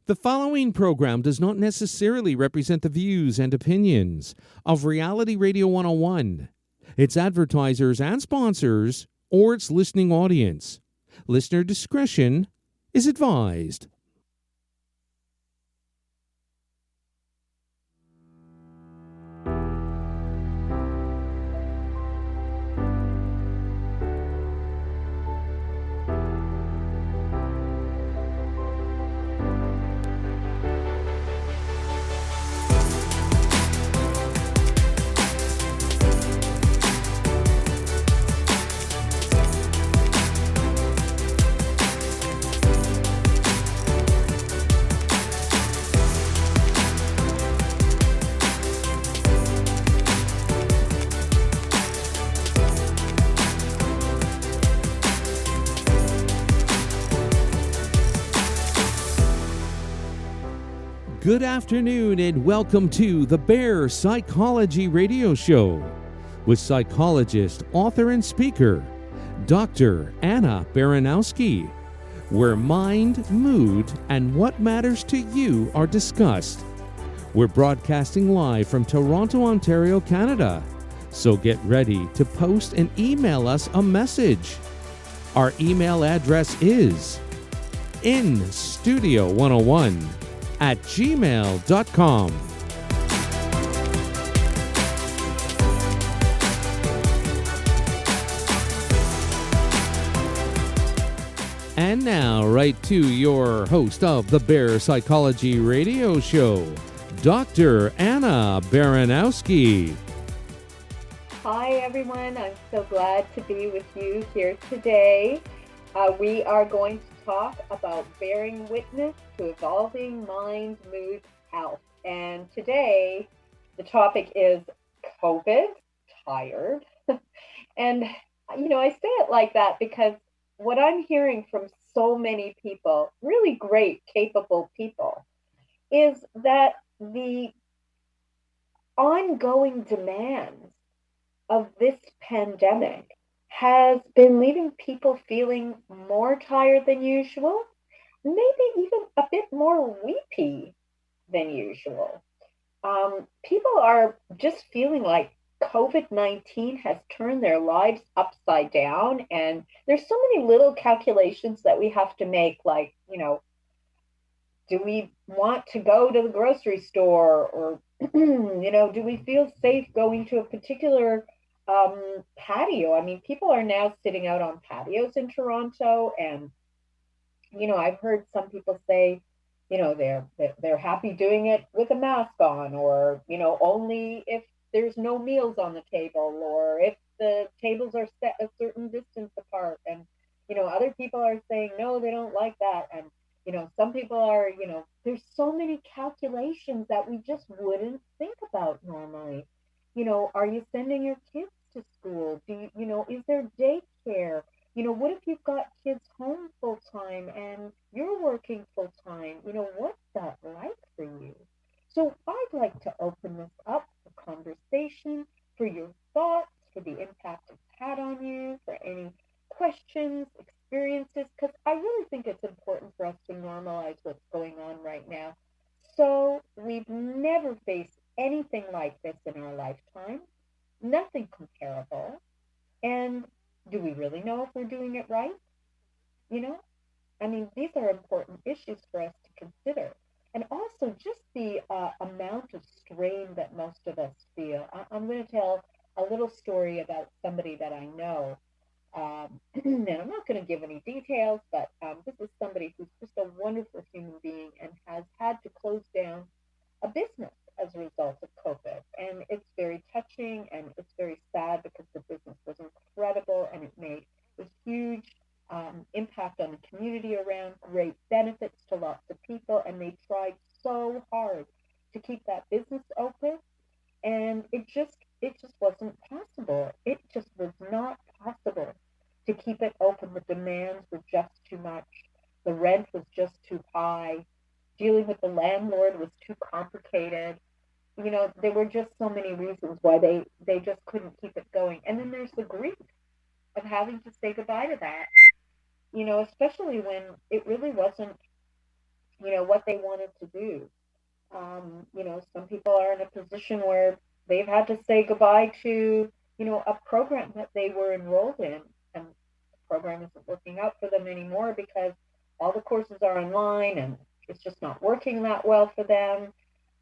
The following program does not necessarily represent the views and opinions of Reality Radio 101, its advertisers and sponsors, or its listening audience. Listener discretion is advised. Good afternoon and welcome to the Bear Psychology Radio Show with psychologist, author, and speaker, Dr. Anna Baranowski, where mind, mood, and what matters to you are discussed. We're broadcasting live from Toronto, Ontario, Canada, so get ready to post and email us a message. Our email address is instudio101@gmail.com. And now, right to your host of the Bear Psychology Radio Show, Dr. Anna Baranowski. Hi, everyone. I'm so glad to be with you here today. We are going to talk about bearing witness to evolving mind, mood, health. And today, the topic is COVID, tired. And, I say it like that because what I'm hearing from so many people, really great, capable people, is that the ongoing demands of this pandemic has been leaving people feeling more tired than usual, maybe even a bit more weepy than usual. People are just feeling like COVID-19 has turned their lives upside down, and there's so many little calculations that we have to make, like, do we want to go to the grocery store, or do we feel safe going to a particular patio? I mean, people are now sitting out on patios in Toronto, and I've heard some people say, they're happy doing it with a mask on, or only if there's no meals on the table, or if the tables are set a certain distance apart, and other people are saying no, they don't like that, and some people are, there's so many calculations that we just wouldn't think about normally. Are you sending your kids to school? Is there daycare? What if you've got kids home full time and you're working full time? What's that like for you? So I'd like to open this up for conversation, for your thoughts, for the impact it's had on you, for any questions, experiences, because I really think it's important for us to normalize what's going on right now. So we've never faced anything like this in our lifetime, nothing comparable. And do we really know if we're doing it right? You know, I mean, these are important issues for us to consider. And also just the amount of strain that most of us feel. I'm going to tell a little story about somebody that I know. And I'm not going to give any details, but this is somebody who's just a wonderful human being and has had to close down a business as a result of COVID. And it's very touching and it's very sad because the business was incredible and it made a huge impact on the community around, great benefits to lots of people. And they tried so hard to keep that business open. And it just wasn't possible. It just was not possible to keep it open. The demands were just too much. The rent was just too high. Dealing with the landlord was too complicated. There were just so many reasons why they just couldn't keep it going. And then there's the grief of having to say goodbye to that, especially when it really wasn't what they wanted to do. Some people are in a position where they've had to say goodbye to, a program that they were enrolled in, and the program isn't working out for them anymore because all the courses are online and it's just not working that well for them.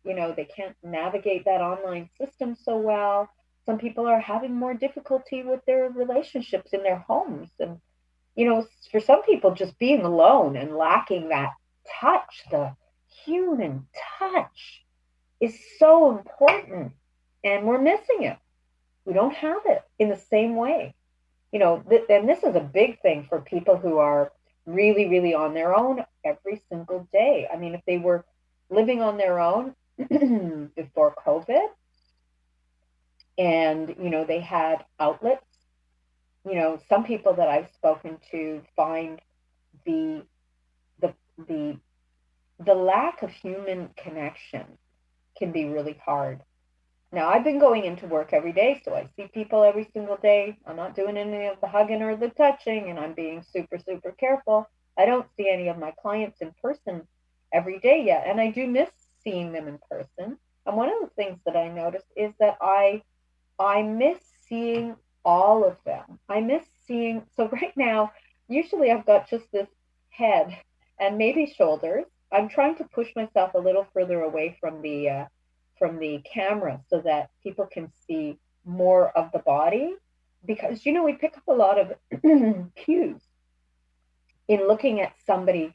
They can't navigate that online system so well. Some people are having more difficulty with their relationships in their homes. And, for some people, just being alone and lacking that touch, the human touch, is so important. And we're missing it. We don't have it in the same way. And this is a big thing for people who are really, really on their own every single day. I mean, if they were living on their own before COVID and, they had outlets, some people that I've spoken to find the, the, the, the lack of human connection can be really hard. Now, I've been going into work every day, so I see people every single day. I'm not doing any of the hugging or the touching, and I'm being super, super careful. I don't see any of my clients in person every day yet, and I do miss seeing them in person. And one of the things that I noticed is that I miss seeing all of them. I miss seeing, so right now, usually I've got just this head and maybe shoulders. I'm trying to push myself a little further away from the camera so that people can see more of the body because we pick up a lot of cues in looking at somebody,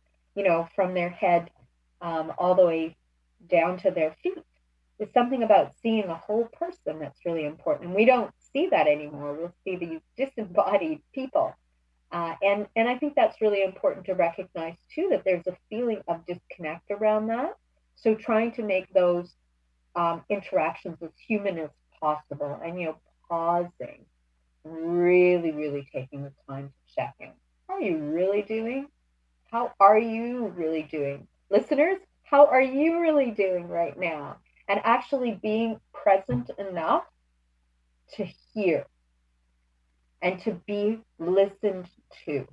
from their head all the way down to their feet. There's something about seeing a whole person that's really important. And we don't see that anymore. We'll see these disembodied people. And I think that's really important to recognize too, that there's a feeling of disconnect around that. So trying to make those interactions as human as possible and, pausing, really, really taking the time to check in. How are you really doing? How are you really doing? Listeners, how are you really doing right now? And actually being present enough to hear and to be listened to.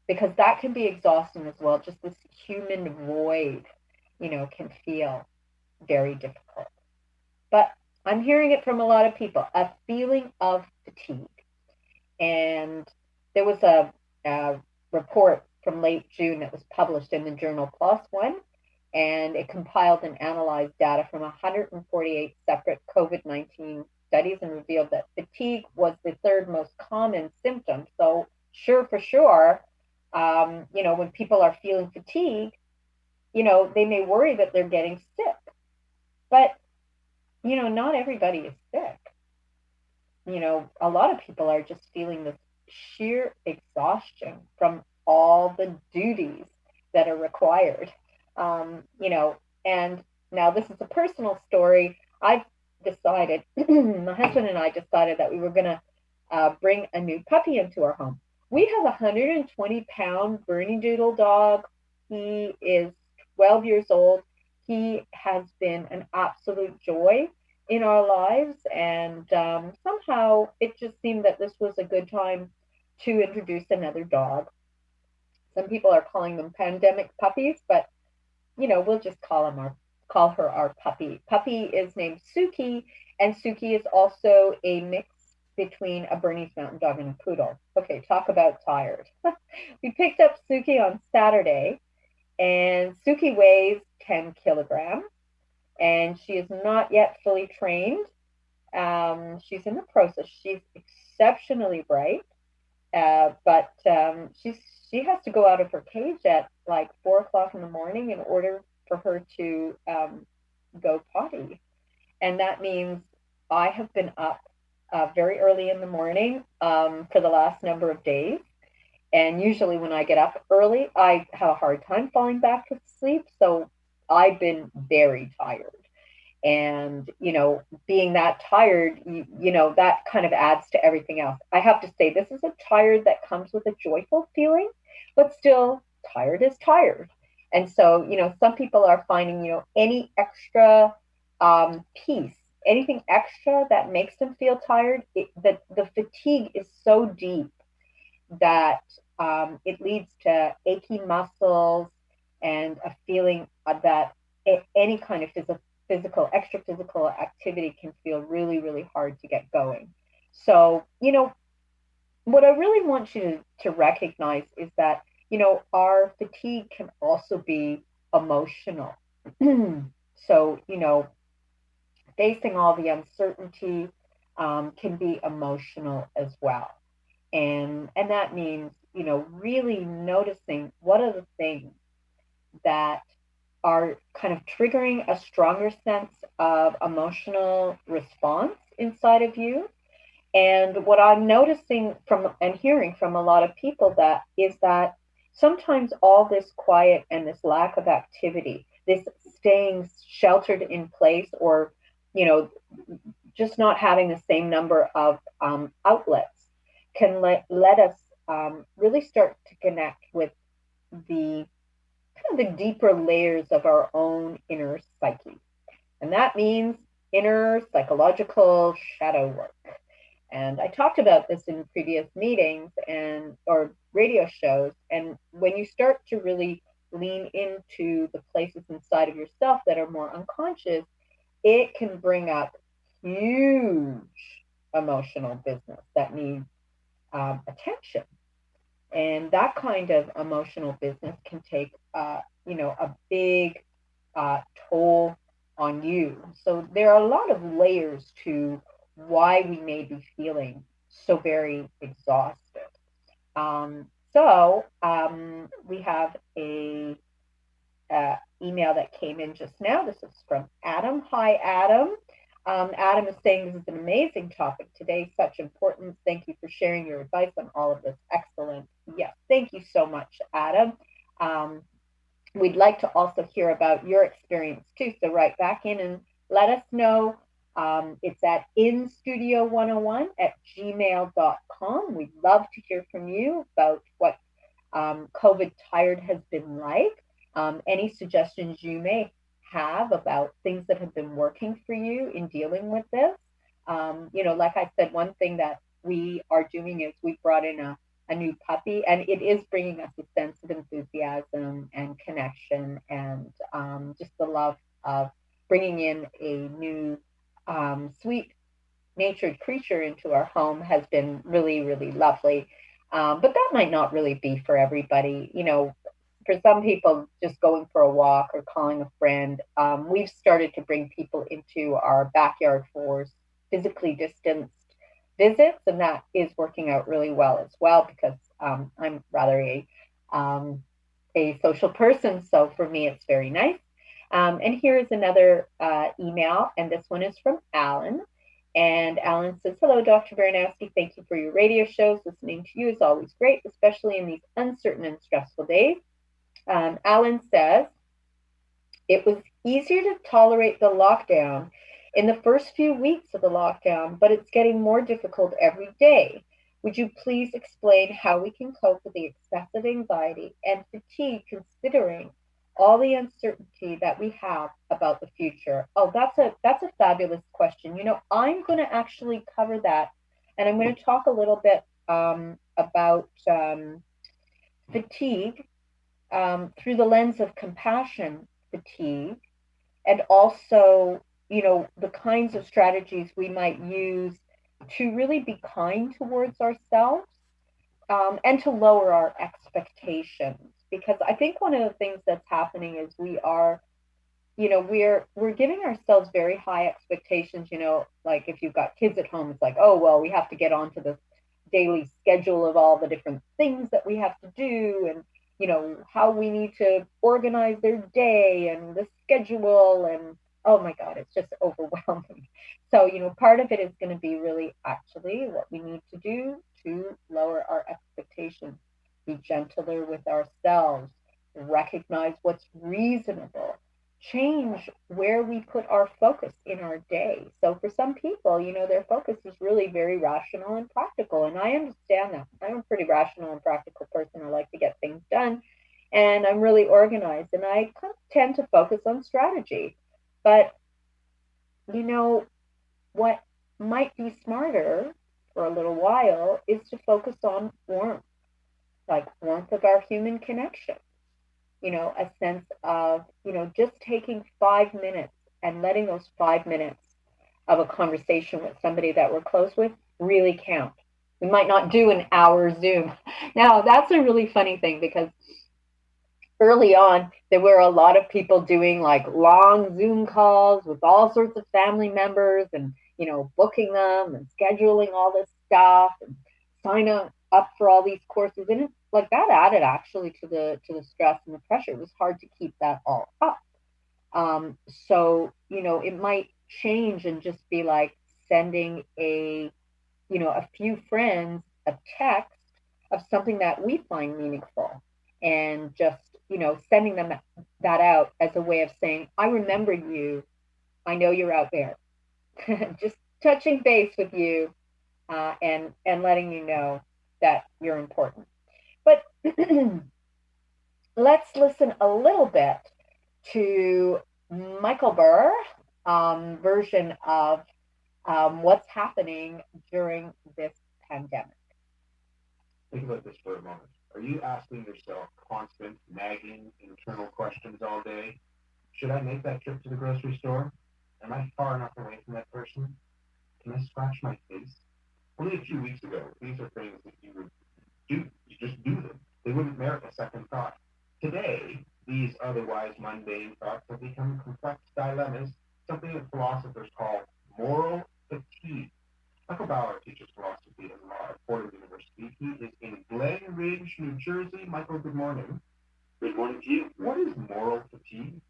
Because that can be exhausting as well. Just this human void, can feel very difficult. But I'm hearing it from a lot of people, a feeling of fatigue. And there was a report from late June that was published in the journal PLOS One, and it compiled and analyzed data from 148 separate COVID-19 studies and revealed that fatigue was the third most common symptom. So for sure, when people are feeling fatigue, they may worry that they're getting sick. But, not everybody is sick. A lot of people are just feeling this sheer exhaustion from all the duties that are required. And now this is a personal story. I've decided, my husband and I decided that we were going to bring a new puppy into our home. We have a 120-pound Bernedoodle dog. He is 12 years old. He has been an absolute joy in our lives, and somehow it just seemed that this was a good time to introduce another dog. Some people are calling them pandemic puppies, but we'll just call her our puppy. Puppy is named Suki, and Suki is also a mix between a Bernese Mountain Dog and a poodle. Okay, talk about tired. We picked up Suki on Saturday, and Suki weighs 10 kilograms, and she is not yet fully trained. She's in the process. She's exceptionally bright, but she has to go out of her cage at like 4 o'clock in the morning in order for her to go potty, and that means I have been up very early in the morning for the last number of days. And usually when I get up early, I have a hard time falling back to sleep. So I've been very tired. And, being that tired, that kind of adds to everything else. I have to say, this is a tired that comes with a joyful feeling, but still, tired is tired. And so, some people are finding, any extra piece, anything extra that makes them feel tired, the fatigue is so deep that it leads to achy muscles and a feeling that any kind of extra physical activity can feel really, really hard to get going. So, what I really want you to recognize is that, our fatigue can also be emotional. So, facing all the uncertainty can be emotional as well. And that means, really noticing what are the things that are kind of triggering a stronger sense of emotional response inside of you. And what I'm noticing from and hearing from a lot of people that is that sometimes all this quiet and this lack of activity, this staying sheltered in place, or you know just not having the same number of outlets, can let us really start to connect with the kind of the deeper layers of our own inner psyche. And that means inner psychological shadow work. And I talked about this in previous meetings and or radio shows. And when you start to really lean into the places inside of yourself that are more unconscious, it can bring up huge emotional business that needs attention. And that kind of emotional business can take, a big uh, toll on you. So there are a lot of layers to why we may be feeling so very exhausted. We have a email that came in just now. This is from Adam. Hi, Adam. Adam is saying this is an amazing topic today, such importance. Thank you for sharing your advice on all of this. Excellent. Yes, thank you so much, Adam. Um, we'd like to also hear about your experience too. So write back in and let us know. It's at instudio101@gmail.com. We'd love to hear from you about what COVID tired has been like. Any suggestions you may have about things that have been working for you in dealing with this. Like I said, one thing that we are doing is we brought in a new puppy, and it is bringing us a sense of enthusiasm and connection, and just the love of bringing in a new sweet natured creature into our home has been really, really lovely. But that might not really be for everybody. For some people, just going for a walk or calling a friend. We've started to bring people into our backyard for physically distanced visits, and that is working out really well as well because I'm rather a social person. So for me, it's very nice. And here is another email, and this one is from Alan. And Alan says, "Hello, Dr. Baranowski. Thank you for your radio shows. Listening to you is always great, especially in these uncertain and stressful days." Alan says, "It was easier to tolerate the lockdown in the first few weeks of the lockdown, but it's getting more difficult every day. Would you please explain how we can cope with the excessive anxiety and fatigue considering all the uncertainty that we have about the future?" Oh, that's a fabulous question. I'm going to actually cover that, and I'm going to talk a little bit about fatigue through the lens of compassion fatigue, and also, the kinds of strategies we might use to really be kind towards ourselves, and to lower our expectations. Because I think one of the things that's happening is we're giving ourselves very high expectations. Like if you've got kids at home, it's like, oh well, we have to get onto this daily schedule of all the different things that we have to do, and how we need to organize their day and the schedule, and oh my god, it's just overwhelming. So part of it is going to be really actually what we need to do to lower our expectations, be gentler with ourselves, recognize what's reasonable, change where we put our focus in our day. So for some people, their focus is really very rational and practical. And I understand that. I'm a pretty rational and practical person. I like to get things done. And I'm really organized. And I kind of tend to focus on strategy. But, what might be smarter for a little while is to focus on warmth, like warmth of our human connection. a sense of, just taking 5 minutes and letting those 5 minutes of a conversation with somebody that we're close with really count. We might not do an hour Zoom. Now, that's a really funny thing because early on, there were a lot of people doing like long Zoom calls with all sorts of family members and, booking them and scheduling all this stuff and signing up for all these courses. And it's like that added actually to the stress and the pressure. It was hard to keep that all up. So, it might change and just be like sending a few friends a text of something that we find meaningful and just, sending them that out as a way of saying, I remember you. I know you're out there. Just touching base with you and letting you know that you're important. But let's listen a little bit to Michael Burr version of what's happening during this pandemic. Think about this for a moment. Are you asking yourself constant, nagging, internal questions all day? Should I make that trip to the grocery store? Am I far enough away from that person? Can I scratch my face? Only a few weeks ago, these are things that you would do. You just do them. They wouldn't merit a second thought. Today, these otherwise mundane thoughts have become complex dilemmas, something that philosophers call moral fatigue. Michael Bauer teaches philosophy and law at Fordham University. He is in Glen Ridge, New Jersey. Michael, good morning. Good morning to you. What is moral fatigue?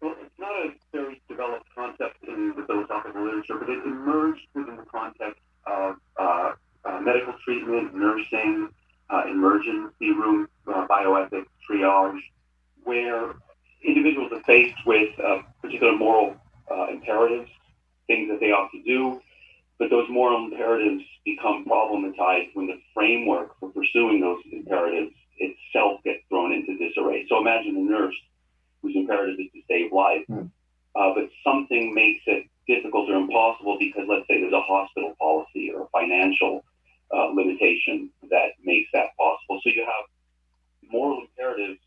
Well, it's not a very developed concept in the philosophical literature, but it emerged within the context of medical treatment, nursing, emergency room bioethics, triage, where individuals are faced with particular moral imperatives, things that they ought to do, but those moral imperatives become problematized when the framework for pursuing those imperatives itself gets thrown into disarray. So imagine a nurse whose imperative is to save life, but something makes it difficult or impossible because, let's say, there's a hospital policy or a financial limitation that makes that possible. So you have moral imperatives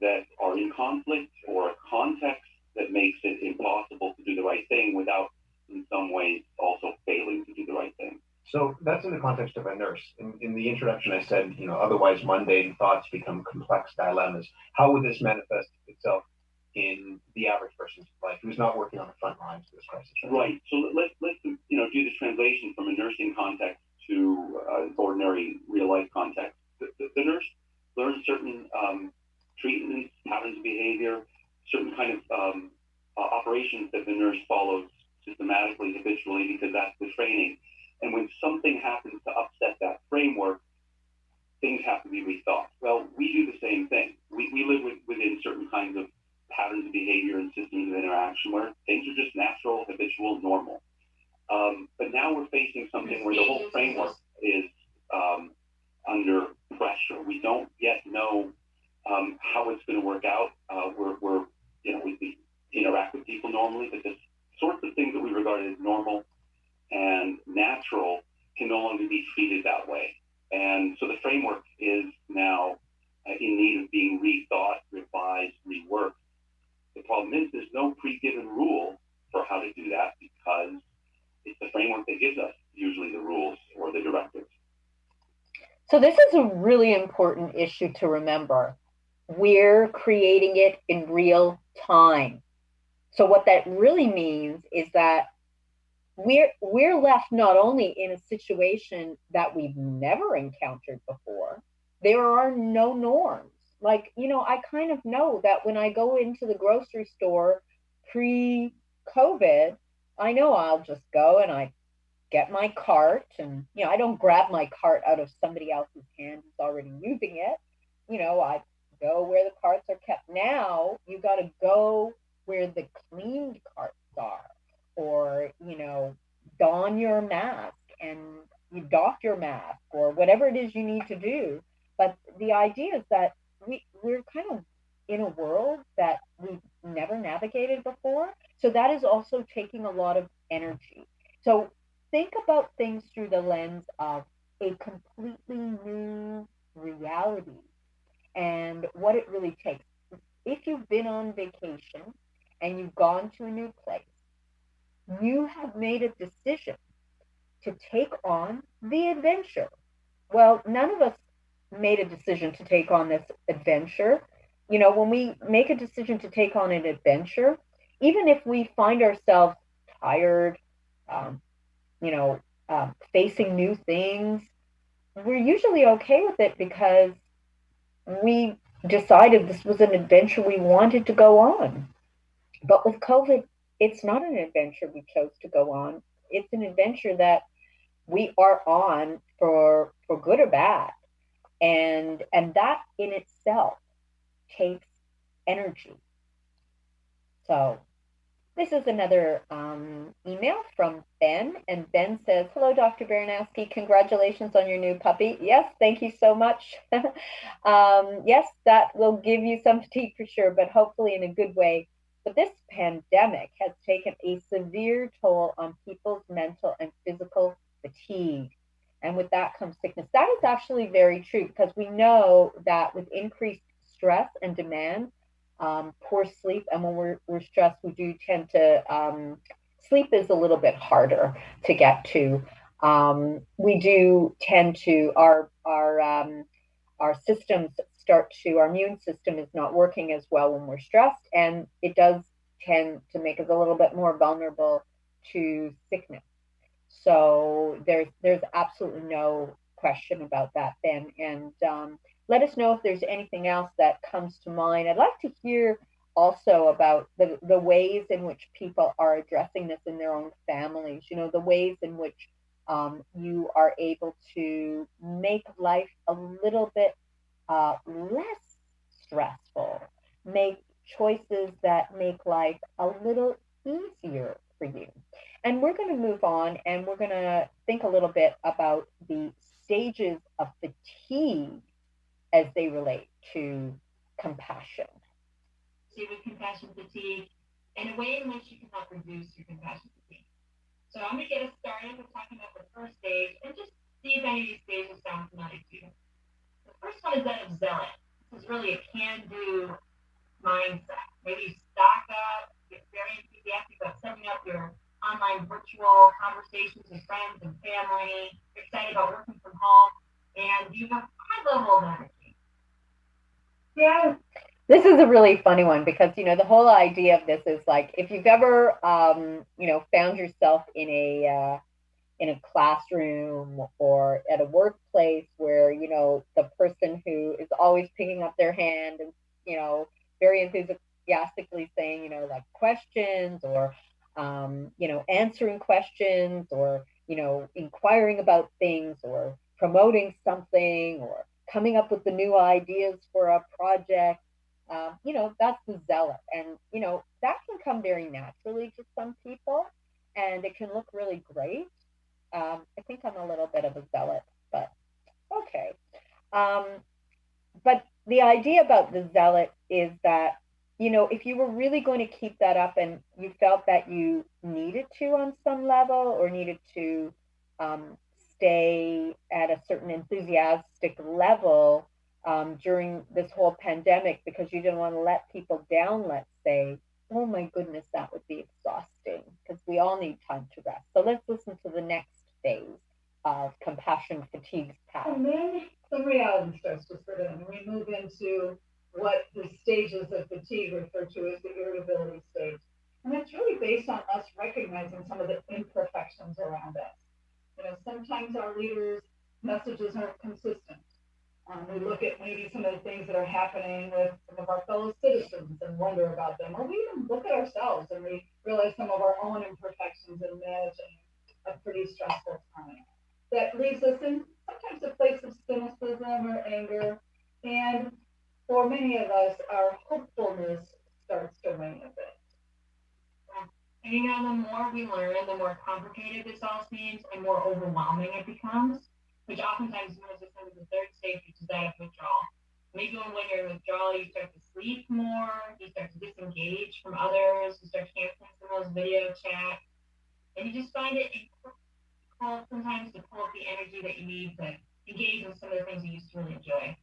that are in conflict or a context that makes it impossible to do the right thing without, in some ways, also failing to do the right thing. So that's in the context of a nurse. In the introduction, I said, otherwise mundane thoughts become complex dilemmas. How would this manifest itself in the average person's life who's not working on the front lines of this crisis? Right. So let's do the translation from a nursing context to ordinary real life context. The nurse learns certain treatments, patterns of behavior, certain kind of operations that the nurse follows systematically, habitually, because that's the training. And when something happens to upset that framework, things have to be rethought. Well, we do the same thing. We live within certain kinds of patterns of behavior and systems of interaction where things are just natural, habitual, normal. But now we're facing something where the whole framework is under pressure. We don't yet know how it's going to work out. We interact with people normally, but the sorts of things that we regard as normal and natural can no longer be treated that way. And so the framework is now in need of being rethought, revised, reworked. The problem is there's no pre-given rule for how to do that because it's the framework that gives us usually the rules or the directives. So this is a really important issue to remember. We're creating it in real time. So what that really means is that we're left not only in a situation that we've never encountered before, there are no norms. Like, I kind of know that when I go into the grocery store pre-COVID, I know I'll just go and I get my cart and, I don't grab my cart out of somebody else's hand who's already using it. I go where the carts are kept. Now you got to go where the cleaned carts are, or, don your mask and you doff your mask or whatever it is you need to do. But the idea is that we're kind of in a world that we've never navigated before. So that is also taking a lot of energy. So think about things through the lens of a completely new reality. And what it really takes. If you've been on vacation and you've gone to a new place, you have made a decision to take on the adventure. Well, none of us made a decision to take on this adventure. When we make a decision to take on an adventure, even if we find ourselves tired, um, facing new things, we're usually okay with it because we decided this was an adventure we wanted to go on. But with COVID, it's not an adventure we chose to go on. It's an adventure that we are on for good or bad. And that in itself takes energy. So this is another email from Ben, and Ben says, "Hello, Dr. Baranowski. Congratulations on your new puppy." Yes, thank you so much. Yes, that will give you some fatigue for sure, but hopefully in a good way. But this pandemic has taken a severe toll on people's mental and physical fatigue. And with that comes sickness. That is actually very true because we know that with increased stress and demand, poor sleep, and when we're stressed, we do tend to sleep is a little bit harder to get to. We do tend to our systems our immune system is not working as well when we're stressed, and it does tend to make us a little bit more vulnerable to sickness. So there's absolutely no question about that, Ben. And let us know if there's anything else that comes to mind. I'd like to hear also about the ways in which people are addressing this in their own families, the ways in which you are able to make life a little bit less stressful, make choices that make life a little easier for you. And we're going to move on and we're going to think a little bit about the stages of fatigue as they relate to compassion. With compassion fatigue and a way in which you can help reduce your compassion fatigue. So I'm going to get us started with talking about the first stage and just see if any of these stages sound familiar to you. The first one is that of zealot. This is really a can-do mindset. Maybe you stock up, get very enthusiastic about setting up your online virtual conversations with friends and family. You're excited about working from home, and you have a high level of energy. Yeah. This is a really funny one because, the whole idea of this is like if you've ever, found yourself in a classroom or at a workplace where, the person who is always picking up their hand and, very enthusiastically saying, like questions or, answering questions or, inquiring about things or promoting something or coming up with the new ideas for a project. That's the zealot. And, that can come very naturally to some people and it can look really great. I think I'm a little bit of a zealot, but okay. But the idea about the zealot is that, if you were really going to keep that up and you felt that you needed to on some level or needed to stay at a certain enthusiastic level during this whole pandemic because you didn't want to let people down, let's say, oh my goodness, that would be exhausting because we all need time to rest. So let's listen to the next phase of compassion fatigue's path. And then some reality starts to set in, and we move into what the stages of fatigue refer to as the irritability stage. And that's really based on us recognizing some of the imperfections around us. Sometimes our leaders' messages aren't consistent. We look at maybe some of the things that are happening with some of our fellow citizens and wonder about them, or we even look at ourselves and we realize some of our own imperfections in managing a pretty stressful time. That leaves us in sometimes a place of cynicism or anger, and for many of us, our hopefulness starts to wane a bit. And the more we learn, the more complicated this all seems and more overwhelming it becomes, which oftentimes moves us into the third stage, which is that of withdrawal. Maybe when you're in withdrawal, you start to sleep more, you start to disengage from others, you start canceling some of those video chats, and you just find it difficult sometimes to pull up the energy that you need to engage in some of the things you used to really enjoy.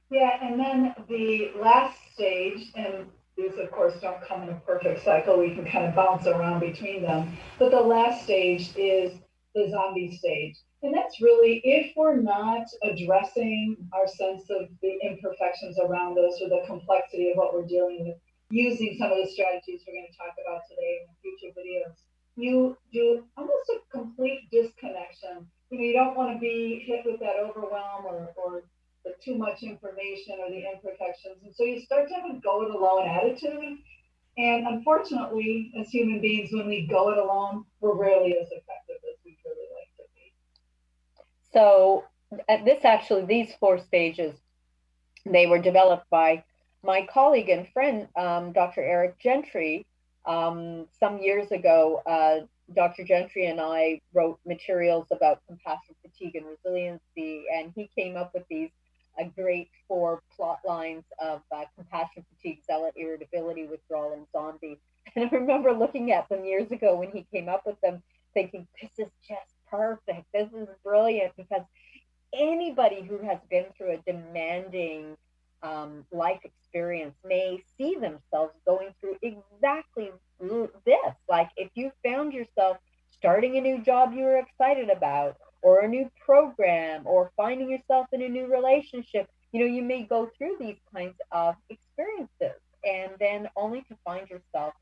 Yeah, and then the last stage, and these of course don't come in a perfect cycle, we can kind of bounce around between them, but the last stage is the zombie stage. And that's really if we're not addressing our sense of the imperfections around us or the complexity of what we're dealing with, using some of the strategies we're going to talk about today in future videos, you do almost a complete disconnection. You don't want to be hit with that overwhelm or the too much information or the imperfections. And so you start to have a go it alone attitude. And unfortunately, as human beings, when we go it alone, we're rarely as effective as we'd really like to be. So these 4 stages, they were developed by my colleague and friend, Dr. Eric Gentry. Some years ago, Dr. Gentry and I wrote materials about compassion, fatigue, and resiliency, and he came up with these great 4 plot lines of compassion, fatigue, zealot, irritability, withdrawal, and zombie. And I remember looking at them years ago when he came up with them, thinking, this is just perfect. This is brilliant, because anybody who has been through a demanding life experience may see themselves going through exactly this. Like if you found yourself starting a new job you were excited about, or a new program, or finding yourself in a new relationship, you may go through these kinds of experiences, and then only to find yourself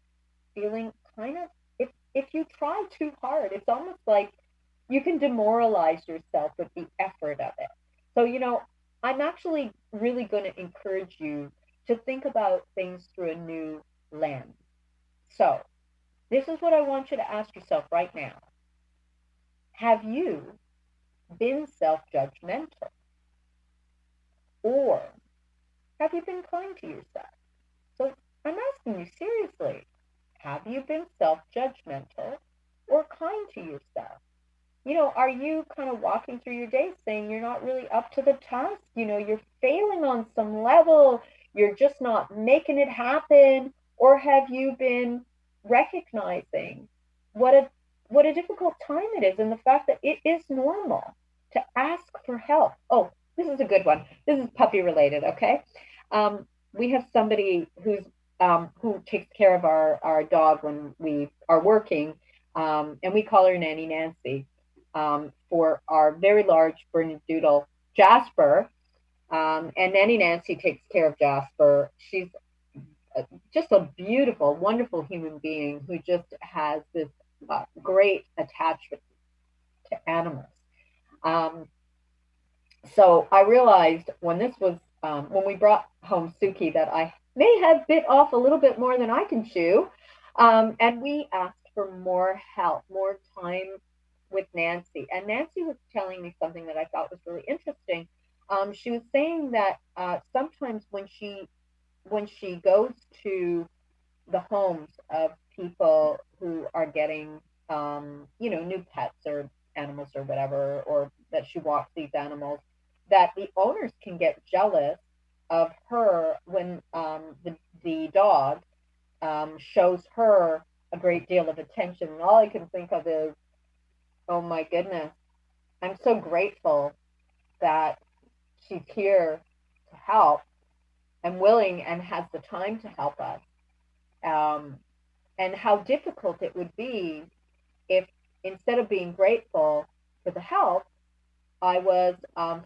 feeling kind of, if you try too hard, it's almost like you can demoralize yourself with the effort of it. So, I'm actually really going to encourage you to think about things through a new lens. So, this is what I want you to ask yourself right now. Have you been self judgmental? Or have you been kind to yourself? So, I'm asking you seriously, have you been self judgmental or kind to yourself? Are you kind of walking through your day saying you're not really up to the task? You're failing on some level, you're just not making it happen? Or have you been recognizing what a what a difficult time it is, and the fact that it is normal to ask for help? Oh, this is a good one. This is puppy related, okay? We have somebody who takes care of our dog when we are working, and we call her Nanny Nancy, for our very large Bernedoodle Jasper. And Nanny Nancy takes care of Jasper. She's just a beautiful, wonderful human being who just has this great attachment to animals. Um, so I realized when we brought home Suki, that I may have bit off a little bit more than I can chew. And we asked for more help, more time with Nancy. And Nancy was telling me something that I thought was really interesting. She was saying that sometimes when she goes to the homes of people who are getting new pets or animals or whatever, or that she walks these animals, that the owners can get jealous of her when the dog shows her a great deal of attention. And all I can think of is, oh my goodness, I'm so grateful that she's here to help and willing and has the time to help us. Um, and how difficult it would be if, instead of being grateful for the help, I was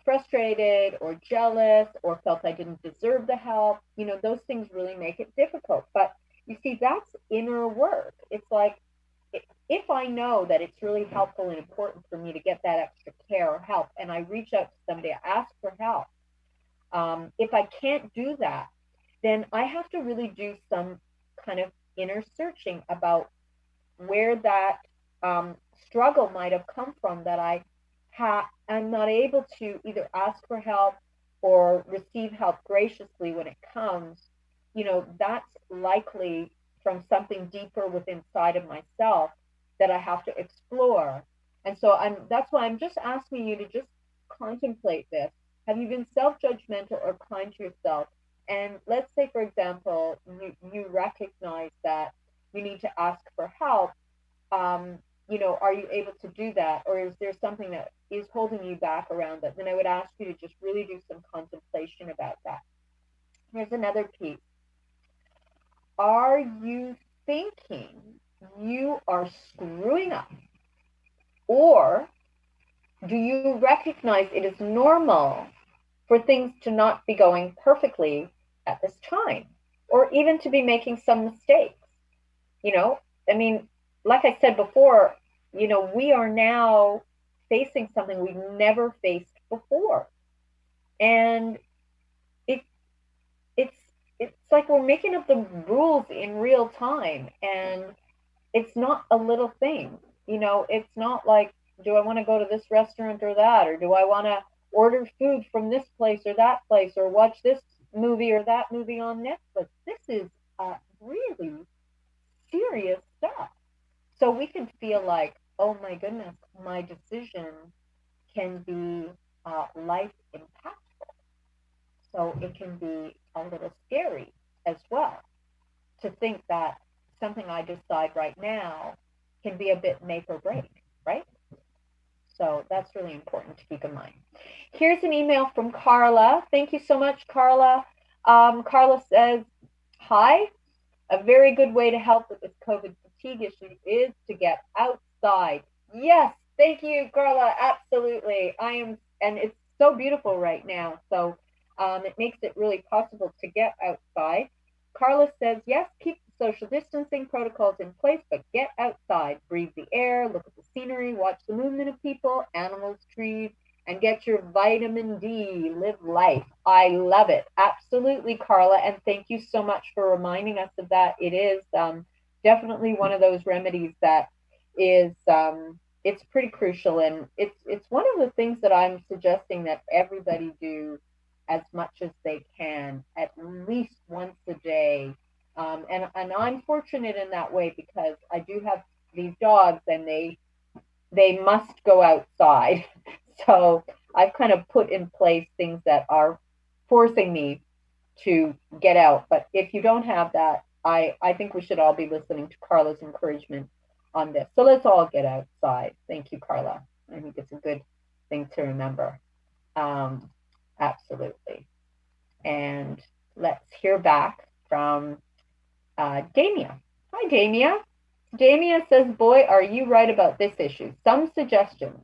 frustrated or jealous or felt I didn't deserve the help. Those things really make it difficult. But you see, that's inner work. It's like, if I know that it's really helpful and important for me to get that extra care or help, and I reach out to somebody, I ask for help. If I can't do that, then I have to really do some kind of inner searching about where that struggle might have come from, that I'm not able to either ask for help or receive help graciously when it comes. That's likely from something deeper within inside of myself that I have to explore. And so that's why I'm just asking you to just contemplate this. Have you been self-judgmental or kind to yourself? And let's say, for example, you recognize that you need to ask for help. are you able to do that? Or is there something that is holding you back around that? Then I would ask you to just really do some contemplation about that. Here's another piece. Are you thinking you are screwing up? Or do you recognize it is normal for things to not be going perfectly at this time? Or even to be making some mistakes? I mean, like I said before, we are now facing something we've never faced before. And it it's it's like we're making up the rules in real time, and it's not a little thing. It's not like, do I want to go to this restaurant or that, or do I want to order food from this place or that place, or watch this movie or that movie on Netflix. This is really serious stuff. So we can feel like, oh my goodness, my decision can be life impactful. So it can be a little scary as well to think that something I decide right now can be a bit make or break, right? So that's really important to keep in mind. Here's an email from Carla. Thank you so much, Carla. Carla says, hi, a very good way to help with this COVID fatigue issue is to get outside. Yes, thank you, Carla. Absolutely. And it's so beautiful right now. So it makes it really possible to get outside. Carla says, yes, keep the social distancing protocols in place, but get outside, breathe the air, look at the scenery, watch the movement of people, animals, trees, and get your vitamin D, live life. I love it. Absolutely, Carla. And thank you so much for reminding us of that. It is definitely one of those remedies that is, it's pretty crucial. And it's one of the things that I'm suggesting that everybody do as much as they can, at least once a day. And I'm fortunate in that way because I do have these dogs and they must go outside. So I've kind of put in place things that are forcing me to get out. But if you don't have that, I think we should all be listening to Carla's encouragement on this. So let's all get outside. Thank you, Carla. I think it's a good thing to remember. Absolutely. And let's hear back from Damia. Hi, Damia. Damia says, boy, are you right about this issue. Some suggestions.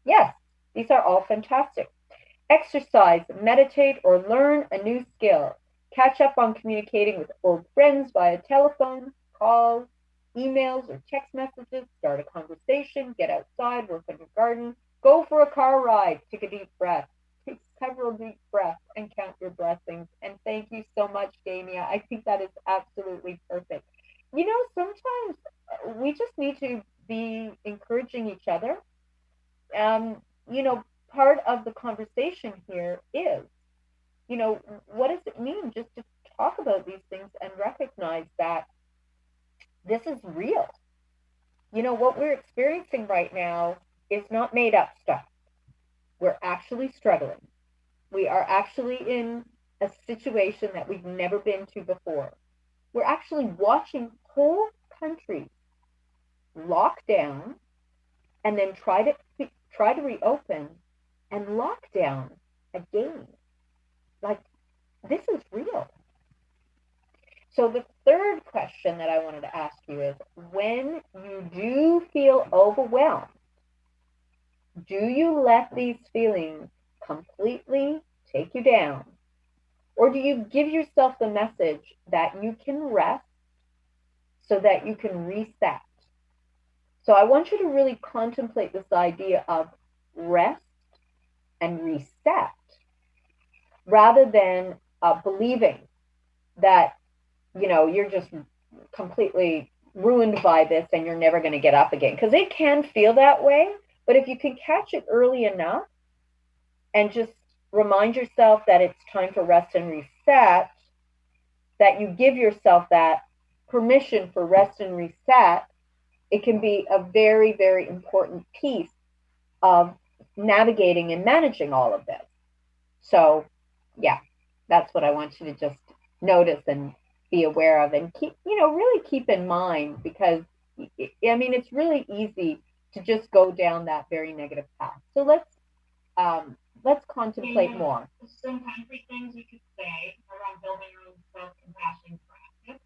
Yes, these are all fantastic. Exercise, meditate, or learn a new skill. Catch up on communicating with old friends via telephone, calls, emails, or text messages. Start a conversation. Get outside. Work on your garden. Go for a car ride. Take a deep breath. Take several deep breaths and count your blessings. And thank you so much, Damia. I think that is absolutely perfect. Sometimes we just need to be encouraging each other. Part of the conversation here is, what does it mean just to talk about these things and recognize that this is real? What we're experiencing right now is not made up stuff. We're actually struggling. We are actually in a situation that we've never been to before. We're actually watching whole countries lock down and then try to reopen and lock down again. Like, this is real. So the third question that I wanted to ask you is, when you do feel overwhelmed, do you let these feelings completely take you down? Or do you give yourself the message that you can rest so that you can reset? So I want you to really contemplate this idea of rest and reset rather than believing that, you're just completely ruined by this and you're never going to get up again. Because it can feel that way. But if you can catch it early enough and just remind yourself that it's time for rest and reset, that you give yourself that permission for rest and reset, it can be a very, very important piece of navigating and managing all of this. So, yeah, that's what I want you to just notice and be aware of and keep, really keep in mind, because, it's really easy to just go down that very negative path. So let's contemplate more. Some concrete things we could say around building our own self-compassion practice,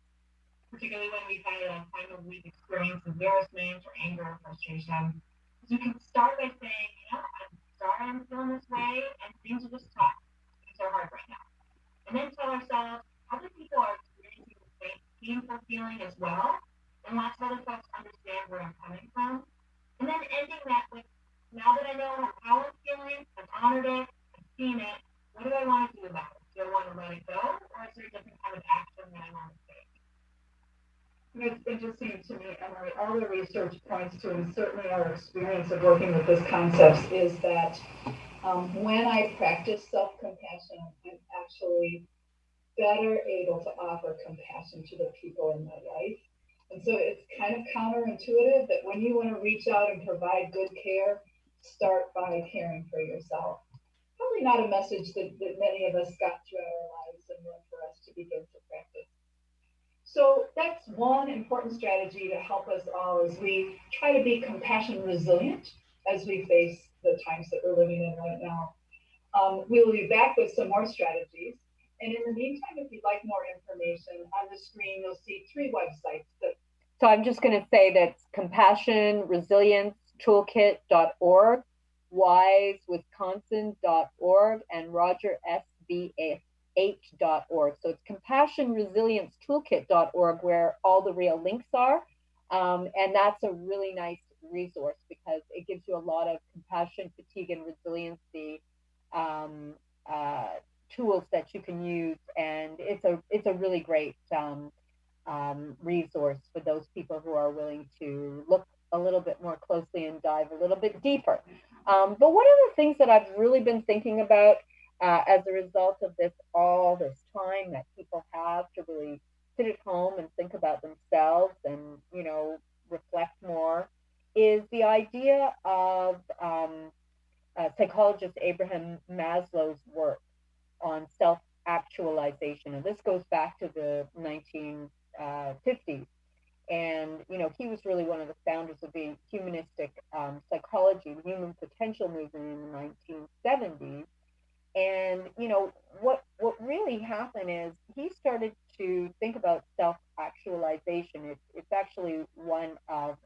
particularly when we've had a time of we've experienced embarrassment or anger or frustration. Is we can start by saying, I'm sorry I'm feeling this way, and things are just tough. Things are hard right now. And then tell ourselves other people are experiencing the same painful feeling as well, and let's other folks understand where I'm coming from. And then ending that with, now that I know how I'm feeling, I've honored it, I've seen it, what do I want to do about it? Do I want to let it go, or is there a different kind of action that I want to take? It's interesting to me, Emily, all the research points to, and certainly our experience of working with this concept, is that when I practice self-compassion, I'm actually better able to offer compassion to the people in my life. And so it's kind of counterintuitive that when you want to reach out and provide good care, start by caring for yourself. Probably not a message that many of us got through our lives and one for us to begin to practice. So that's one important strategy to help us all as we try to be compassion resilient as we face the times that we're living in right now. We will be back with some more strategies. And in the meantime, if you'd like more information, on the screen, you'll see 3 websites. So I'm just going to say that compassionresilienceToolkit.org, wisewisconsin.org, and rogersbh.org. So it's compassionresilienceToolkit.org where all the real links are. And that's a really nice resource because it gives you a lot of compassion, fatigue, and resiliency tools that you can use. And it's a really great resource for those people who are willing to look a little bit more closely and dive a little bit deeper. But one of the things that I've really been thinking about as a result of all this time that people have to really sit at home and think about themselves and, reflect more, is the idea of psychologist Abraham Maslow's work on self-actualization. And this goes back to the 1950s. And, he was really one of the founders of the humanistic psychology, the human potential movement in the 1970s. And, what really happened is he started to think about self-actualization. It's actually one of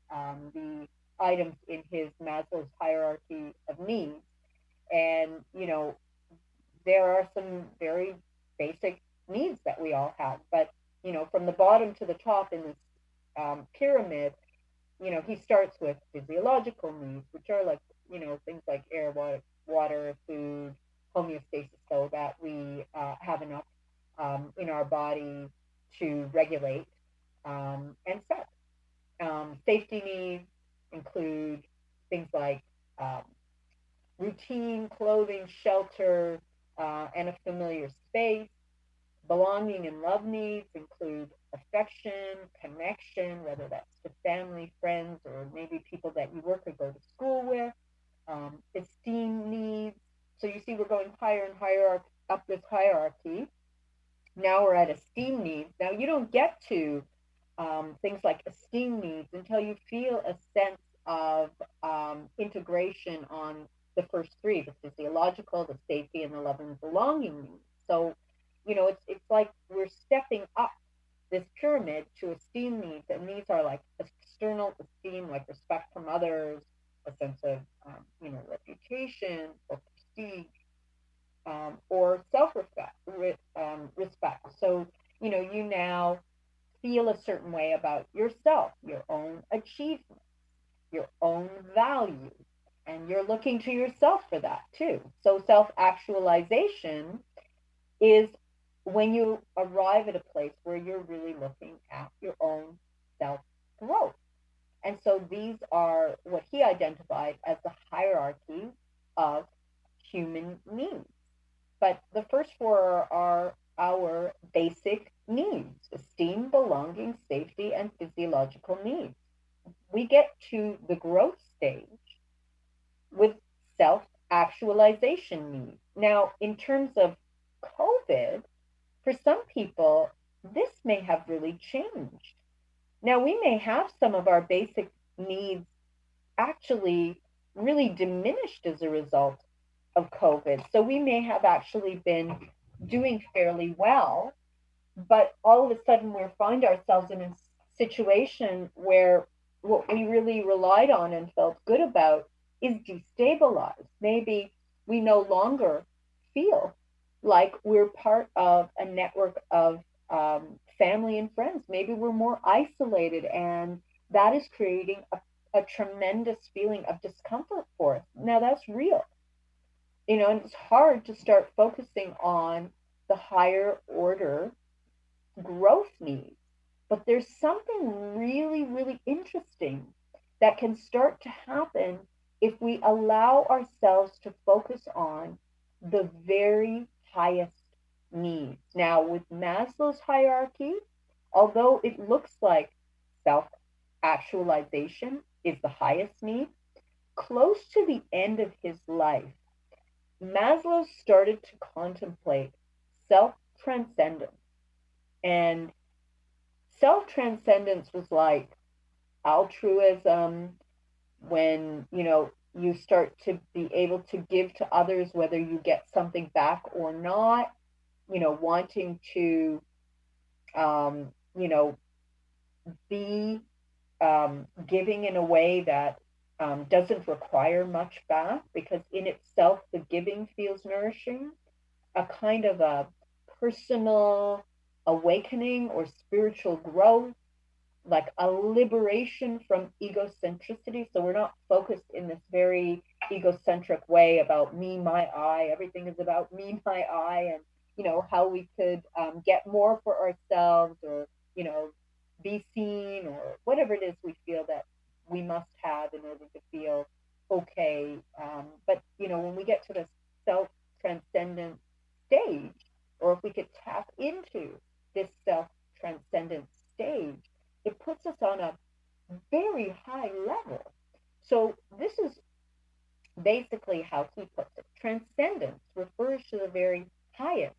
the items in his Maslow's hierarchy of needs. And, there are some very basic needs that we all have. But, from the bottom to the top in this pyramid, he starts with physiological needs, which are like, things like air, water, food, homeostasis, so that we have enough in our body to regulate and sex. Safety needs include things like routine, clothing, shelter, and a familiar space. Belonging and love needs include affection, connection, whether that's to family, friends, or maybe people that you work or go to school with. Esteem needs. So you see, we're going higher and higher up this hierarchy. Now we're at esteem needs. Now you don't get to things like esteem needs until you feel a sense of integration on the first 3, the physiological, the safety, and the love and belonging needs. So, it's like we're stepping up this pyramid to esteem needs, and these are like external esteem, like respect from others, a sense of, reputation or prestige, or self-respect, respect. So, you now feel a certain way about yourself, your own achievements, your own values, and you're looking to yourself for that too. So self-actualization is when you arrive at a place where you're really looking at your own self-growth. And so these are what he identified as the hierarchy of human needs. But the first 4 are our basic needs: esteem, belonging, safety, and physiological needs. We get to the growth stage with self-actualization needs. Now, in terms of COVID, for some people, this may have really changed. Now, we may have some of our basic needs actually really diminished as a result of COVID. So we may have actually been doing fairly well, but all of a sudden we find ourselves in a situation where what we really relied on and felt good about is destabilized. Maybe we no longer feel like we're part of a network of family and friends. Maybe we're more isolated, and that is creating a tremendous feeling of discomfort for us. Now, that's real, and it's hard to start focusing on the higher order growth needs. But there's something really, really interesting that can start to happen if we allow ourselves to focus on the very highest needs. Now, with Maslow's hierarchy, although it looks like self actualization is the highest need, close to the end of his life, Maslow started to contemplate self transcendence. And self transcendence was like altruism, when you start to be able to give to others whether you get something back or not, wanting to um, you know be giving in a way that doesn't require much back, because in itself the giving feels nourishing, a kind of a personal awakening or spiritual growth, like a liberation from egocentricity. So we're not focused in this very egocentric way about me, my, I. Everything is about me, my, I, and how we could get more for ourselves, or be seen, or whatever it is we feel that we must have in order to feel okay. But when we get to the self transcendent stage, or if we could tap into this self transcendent stage, it puts us on a very high level. So this is basically how he puts it. Transcendence refers to the very highest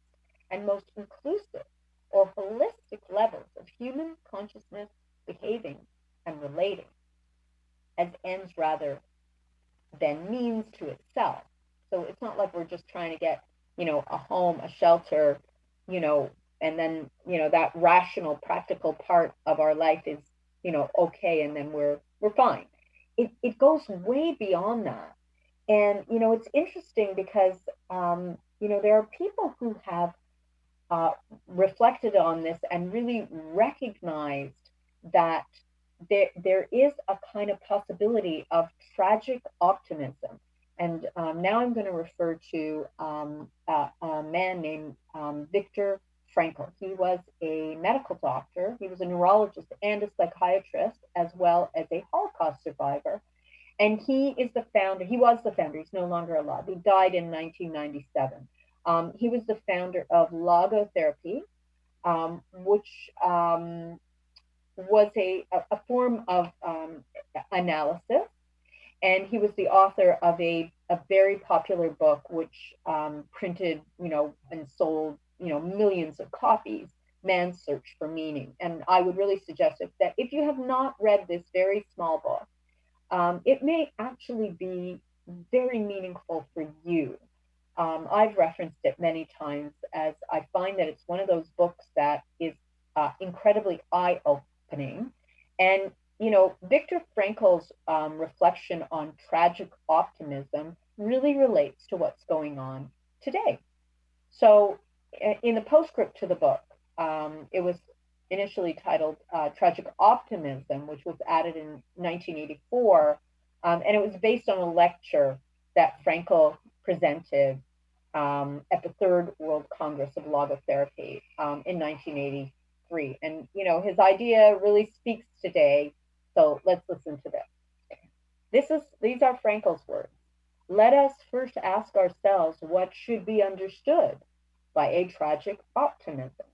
and most inclusive or holistic levels of human consciousness, behaving and relating as ends rather than means to itself. So it's not like we're just trying to get, a home, a shelter, you know, and then, that rational, practical part of our life is, okay, and then we're fine. It goes way beyond that. And, it's interesting because, there are people who have uh, reflected on this and really recognized that there is a kind of possibility of tragic optimism. And now I'm going to refer to a man named Viktor Frankl. He was a medical doctor, he was a neurologist and a psychiatrist, as well as a Holocaust survivor. And he was the founder, he's no longer alive. He died in 1997. He was the founder of logotherapy, which was a form of analysis. And he was the author of a very popular book, which printed, and sold, millions of copies, Man's Search for Meaning. And I would really suggest that if you have not read this very small book, it may actually be very meaningful for you. I've referenced it many times, as I find that it's one of those books that is incredibly eye-opening. And, Viktor Frankl's reflection on tragic optimism really relates to what's going on today. So, in the postscript to the book, it was initially titled Tragic Optimism, which was added in 1984. And it was based on a lecture that Frankl presented at the Third World Congress of Logotherapy in 1983. And, his idea really speaks today. So let's listen to this. These are Frankl's words. Let us first ask ourselves what should be understood by a tragic optimism.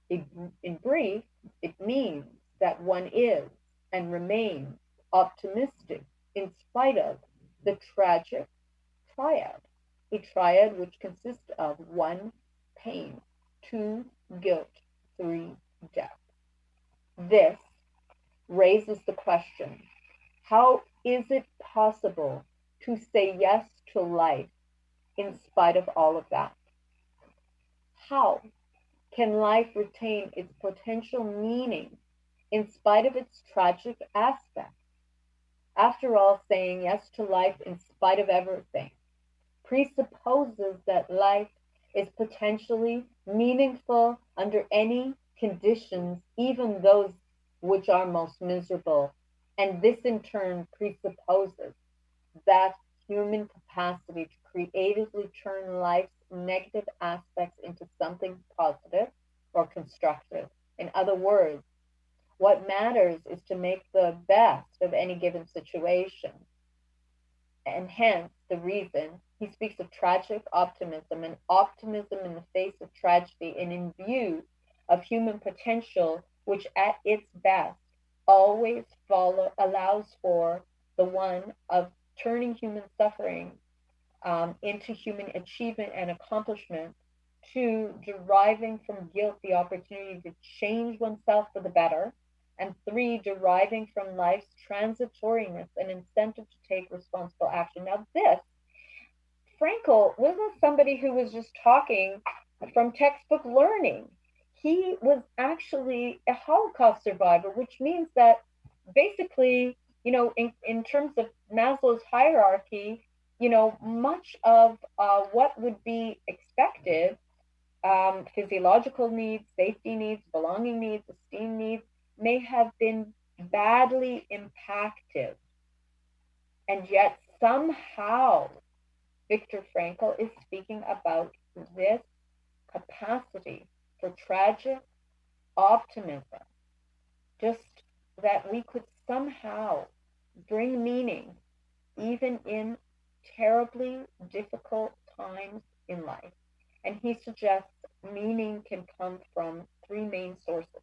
In brief, it means that one is and remains optimistic in spite of the tragic triad, a triad which consists of 1, pain, 2, guilt, 3, death. This raises the question, how Is it possible to say yes to life in spite of all of that? How can life retain its potential meaning in spite of its tragic aspect? After all, saying yes to life in spite of everything presupposes that life is potentially meaningful under any conditions, even those which are most miserable. And this in turn presupposes that human capacity to creatively turn life's negative aspects into something positive or constructive. In other words, what matters is to make the best of any given situation. And hence the reason he speaks of tragic optimism and optimism in the face of tragedy and in view of human potential, which at its best always allows for the one of turning human suffering into human achievement and accomplishment, to deriving from guilt the opportunity to change oneself for the better, and three, deriving from life's transitoriness an incentive to take responsible action. Now, this, Frankel wasn't somebody who was just talking from textbook learning. He was actually a Holocaust survivor, which means that basically, in terms of Maslow's hierarchy, much of what would be expected, physiological needs, safety needs, belonging needs, esteem needs, may have been badly impacted. And yet somehow Viktor Frankl is speaking about this capacity for tragic optimism, just that we could somehow bring meaning even in terribly difficult times in life. And he suggests meaning can come from three main sources: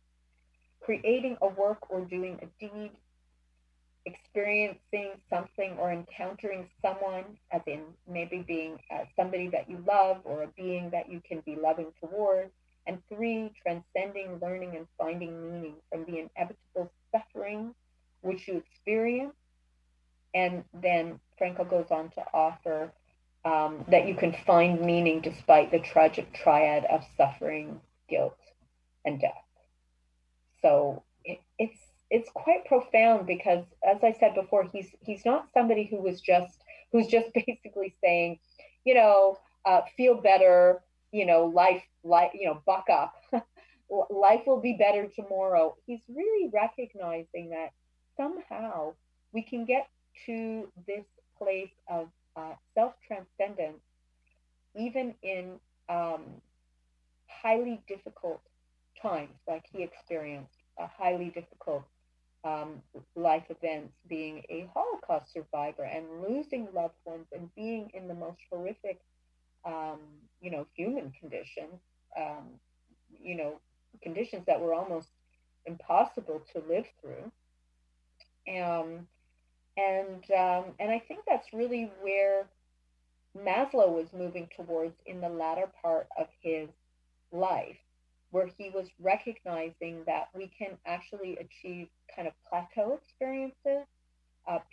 creating a work or doing a deed, experiencing something or encountering someone, as in maybe being somebody that you love or a being that you can be loving toward, and three, transcending, learning, and finding meaning from the inevitable suffering which you experience. And then Frankl goes on to offer that you can find meaning despite the tragic triad of suffering, guilt, and death. So it's quite profound because, as I said before, he's not somebody who's just basically saying, feel better, life, buck up, life will be better tomorrow. He's really recognizing that somehow we can get to this place of self-transcendence even in highly difficult times, like he experienced a highly difficult life events, being a Holocaust survivor and losing loved ones and being in the most horrific, human conditions, conditions that were almost impossible to live through. And I think that's really where Maslow was moving towards in the latter part of his life, where he was recognizing that we can actually achieve kind of plateau experiences,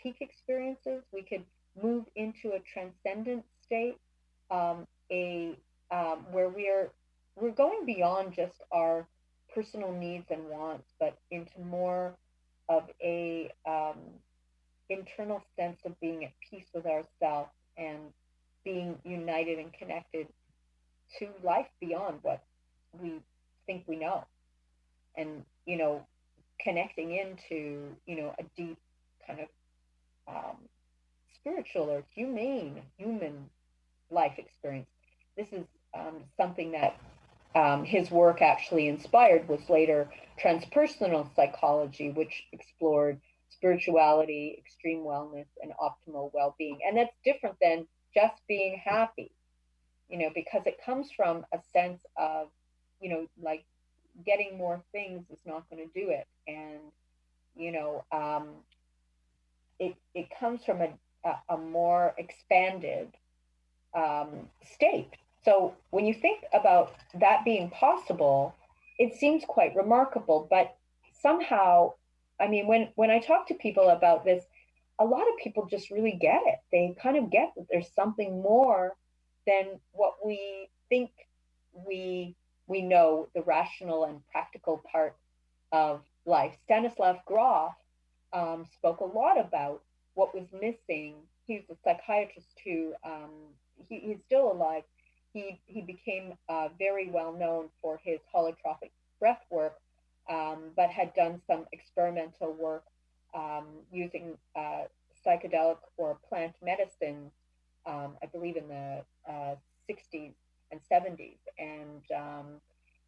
peak experiences. We could move into a transcendent state, where we're going beyond just our personal needs and wants, but into more of a internal sense of being at peace with ourselves and being united and connected to life beyond what we think we know, and connecting into a deep kind of spiritual or human life experience. This is something that his work actually inspired, was later transpersonal psychology, which explored spirituality, extreme wellness, and optimal well-being. And that's different than just being happy, because it comes from a sense of, like getting more things is not going to do it. And, it comes from a more expanded state. So when you think about that being possible, it seems quite remarkable. But somehow, I mean, when I talk to people about this, a lot of people just really get it. They kind of get that there's something more than what we think we we know, the rational and practical part of life. Stanislav Grof spoke a lot about what was missing. He's a psychiatrist who he's still alive. He became very well known for his holotropic breath work, but had done some experimental work using psychedelic or plant medicine, I believe in the 60s and 70s. And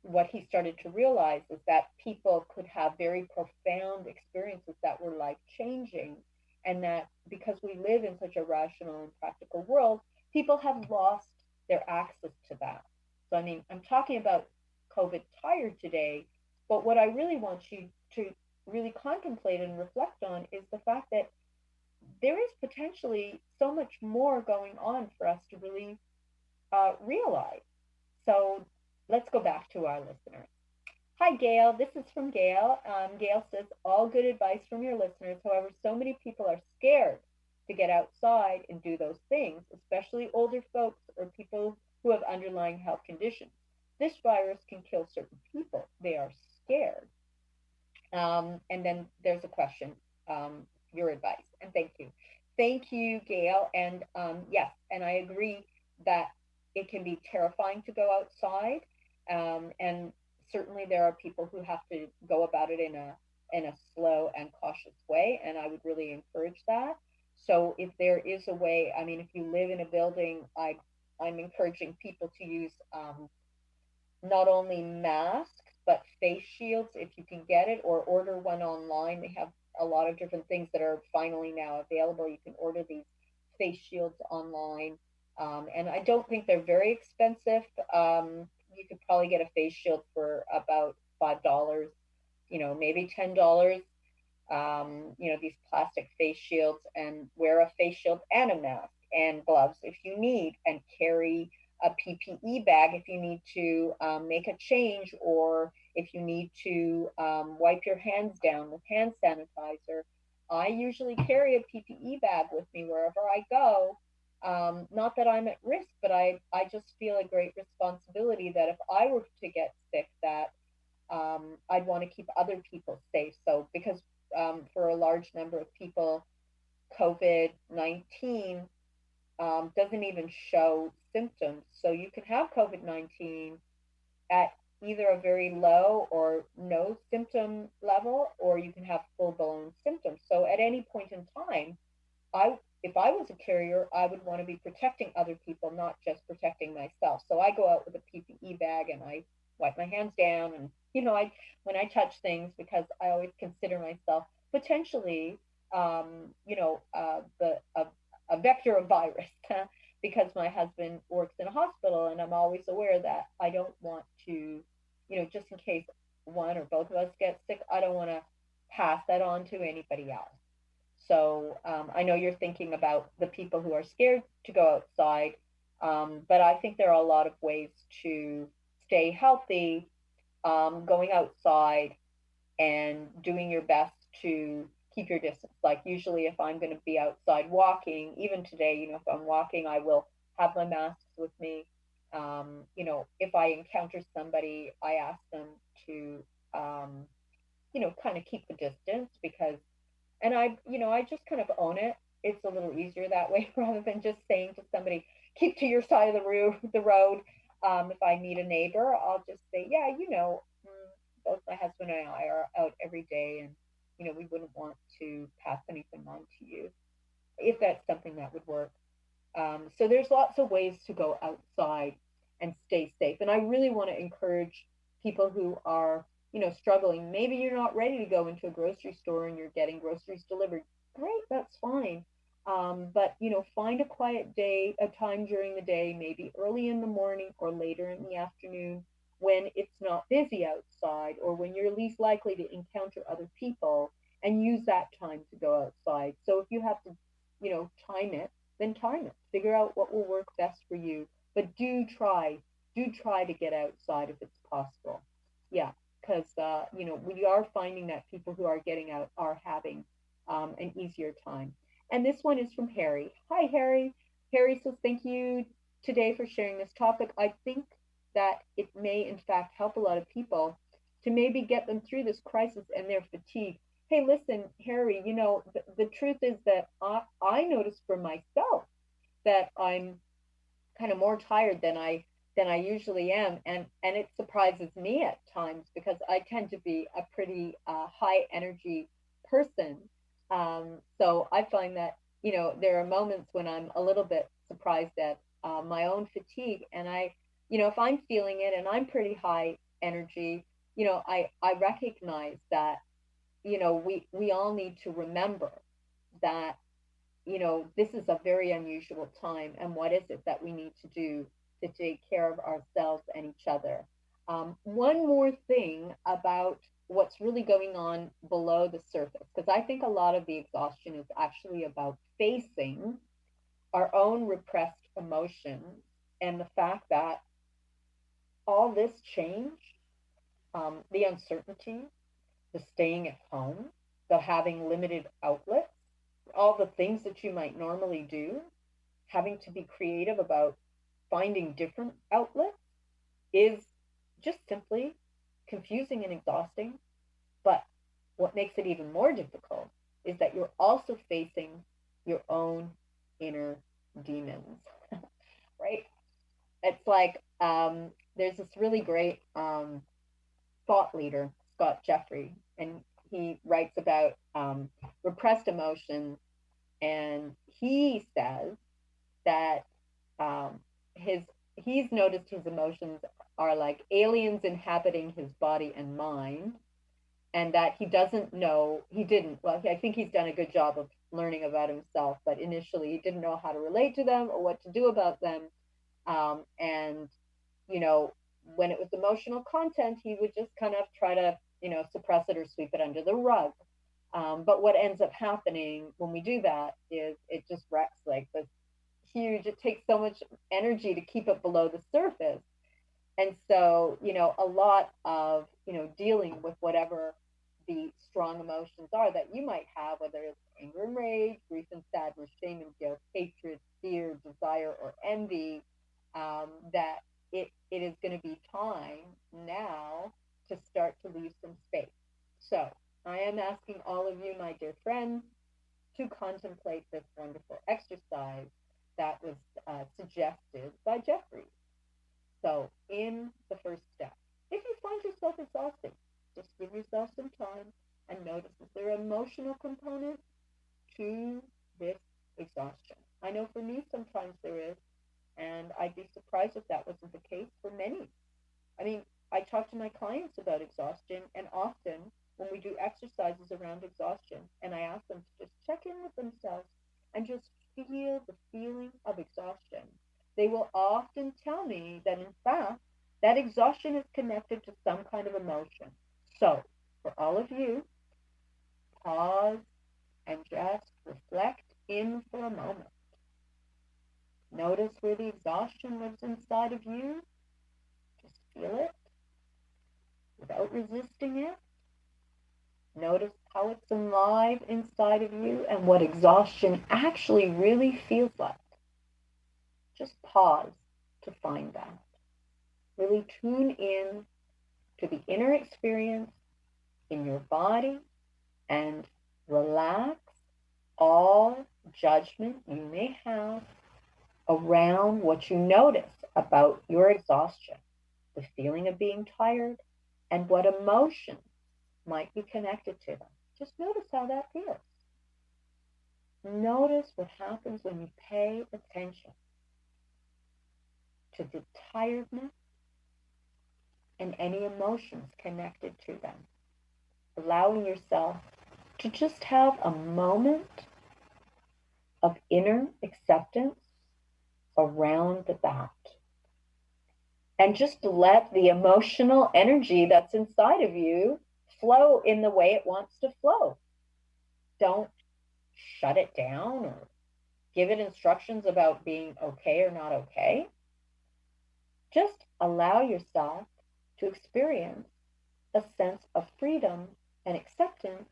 what he started to realize is that people could have very profound experiences that were life changing. And that because we live in such a rational and practical world, people have lost their access to that. So, I mean, I'm talking about COVID tired today, but what I really want you to really contemplate and reflect on is the fact that there is potentially so much more going on for us to really realize. So let's go back to our listeners. Hi, Gail. This is from Gail. Gail says, all good advice from your listeners. However, so many people are scared to get outside and do those things, especially older folks or people who have underlying health conditions. This virus can kill certain people. They are scared. And then there's a question, your advice, and thank you. Thank you, Gail. And yes, and I agree that it can be terrifying to go outside. And certainly there are people who have to go about it in a slow and cautious way. And I would really encourage that. So if there is a way, I mean, if you live in a building, I'm encouraging people to use not only masks but face shields if you can get it, or order one online. They have a lot of different things that are finally now available. You can order these face shields online, and I don't think they're very expensive. You could probably get a face shield for about $5, maybe $10. These plastic face shields, and wear a face shield and a mask and gloves if you need, and carry a PPE bag if you need to make a change, or if you need to wipe your hands down with hand sanitizer. I usually carry a PPE bag with me wherever I go. Not that I'm at risk, but I just feel a great responsibility that if I were to get sick, that I'd want to keep other people safe. So, because for a large number of people, COVID 19 doesn't even show symptoms. So, you can have COVID 19 at either a very low or no symptom level, or you can have full blown symptoms. So, at any point in time, if I was a carrier, I would want to be protecting other people, not just protecting myself. So I go out with a PPE bag and I wipe my hands down, and I when I touch things, because I always consider myself potentially a vector of virus because my husband works in a hospital, and I'm always aware that I don't want to, just in case one or both of us get sick, I don't want to pass that on to anybody else. So I know you're thinking about the people who are scared to go outside, but I think there are a lot of ways to stay healthy, going outside and doing your best to keep your distance. Like usually, if I'm going to be outside walking, even today, if I'm walking, I will have my masks with me. If I encounter somebody, I ask them to, kind of keep the distance, because and I just kind of own it. It's a little easier that way rather than just saying to somebody, keep to your side of the road. If I meet a neighbor, I'll just say, yeah, both my husband and I are out every day, and we wouldn't want to pass anything on to you, if that's something that would work. So there's lots of ways to go outside and stay safe. And I really want to encourage people who are, struggling. Maybe you're not ready to go into a grocery store and you're getting groceries delivered. Great, that's fine. But find a quiet day, a time during the day, maybe early in the morning or later in the afternoon, when it's not busy outside, or when you're least likely to encounter other people, and use that time to go outside. So if you have to, time it, then time it. Figure out what will work best for you. But do try to get outside if it's possible. Yeah, because we are finding that people who are getting out are having an easier time. And this one is from Harry. Hi, Harry. Harry says, thank you today for sharing this topic. I think that it may, in fact, help a lot of people to maybe get them through this crisis and their fatigue. Hey, listen, Harry, the truth is that I notice for myself that I'm kind of more tired than I usually am, and it surprises me at times because I tend to be a pretty high energy person. So I find that there are moments when I'm a little bit surprised at my own fatigue, and if I'm feeling it and I'm pretty high energy, I recognize that we all need to remember that this is a very unusual time, and what is it that we need to do to take care of ourselves and each other? One more thing about what's really going on below the surface, because I think a lot of the exhaustion is actually about facing our own repressed emotions and the fact that all this change, the uncertainty, the staying at home, the having limited outlets, all the things that you might normally do, having to be creative about finding different outlets is just simply confusing and exhausting. But what makes it even more difficult is that you're also facing your own inner demons, right? It's like there's this really great thought leader, Scott Jeffrey, and he writes about repressed emotions, and he says that his he's noticed his emotions are like aliens inhabiting his body and mind, and that he didn't, well, I think he's done a good job of learning about himself, but initially he didn't know how to relate to them or what to do about them. And when it was emotional content, he would just kind of try to suppress it or sweep it under the rug. But what ends up happening when we do that is it just wrecks like this huge, it takes so much energy to keep it below the surface. And so, a lot of, dealing with whatever the strong emotions are that you might have, whether it's anger and rage, grief and sadness, shame and guilt, hatred, fear, desire, or envy, that it is going to be time now to start to leave some space. So I am asking all of you, my dear friends, to contemplate this wonderful exercise that was suggested by Jeffrey. So, in the first step, if you find yourself exhausted, just give yourself some time and notice, is there an emotional component to this exhaustion? I know for me, sometimes there is, and I'd be surprised if that wasn't the case for many. I mean, I talk to my clients about exhaustion, and often when we do exercises around exhaustion, and I ask them to just check in with themselves and just feel the feeling of exhaustion, they will often tell me that, in fact, that exhaustion is connected to some kind of emotion. So, for all of you, pause and just reflect in for a moment. Notice where the exhaustion lives inside of you. Just feel it without resisting it. Notice how it's alive inside of you and what exhaustion actually really feels like. Just pause to find that. Really tune in to the inner experience in your body and relax all judgment you may have around what you notice about your exhaustion, the feeling of being tired, and what emotions might be connected to them. Just notice how that feels. Notice what happens when you pay attention to the tiredness and any emotions connected to them. Allowing yourself to just have a moment of inner acceptance around that. And just let the emotional energy that's inside of you flow in the way it wants to flow. Don't shut it down or give it instructions about being okay or not okay. Just allow yourself to experience a sense of freedom and acceptance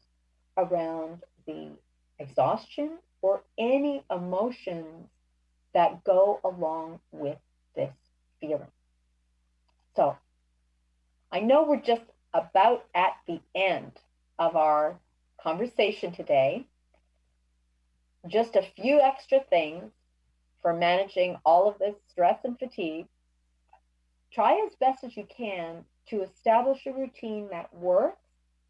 around the exhaustion, or any emotions that go along with this feeling. So I know we're just about at the end of our conversation today. Just a few extra things for managing all of this stress and fatigue. Try as best as you can to establish a routine that works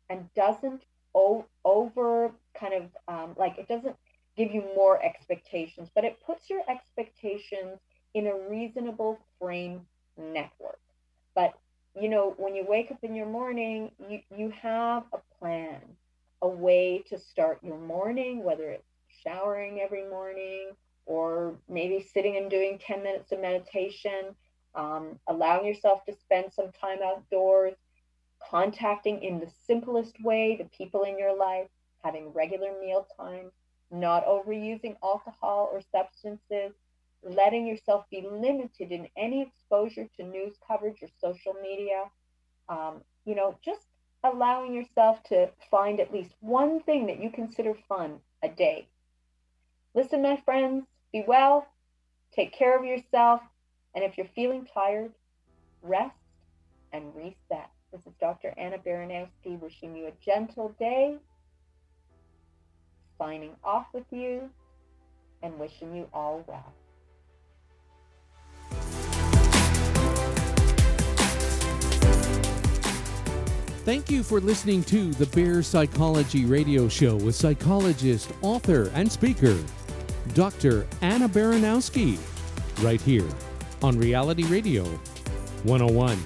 and doesn't over kind of like it doesn't give you more expectations, but it puts your expectations in a reasonable frame network. But when you wake up in your morning, you have a plan, a way to start your morning, whether it's showering every morning or maybe sitting and doing 10 minutes of meditation, allowing yourself to spend some time outdoors, contacting in the simplest way the people in your life, having regular meal times, not overusing alcohol or substances, letting yourself be limited in any exposure to news coverage or social media, just allowing yourself to find at least one thing that you consider fun a day. Listen, my friends, be well, take care of yourself, and if you're feeling tired, rest and reset. This is Dr. Anna Baranowski wishing you a gentle day, signing off with you, and wishing you all well. Thank you for listening to the Bear Psychology Radio Show with psychologist, author, and speaker, Dr. Anna Baranowski, right here on Reality Radio 101.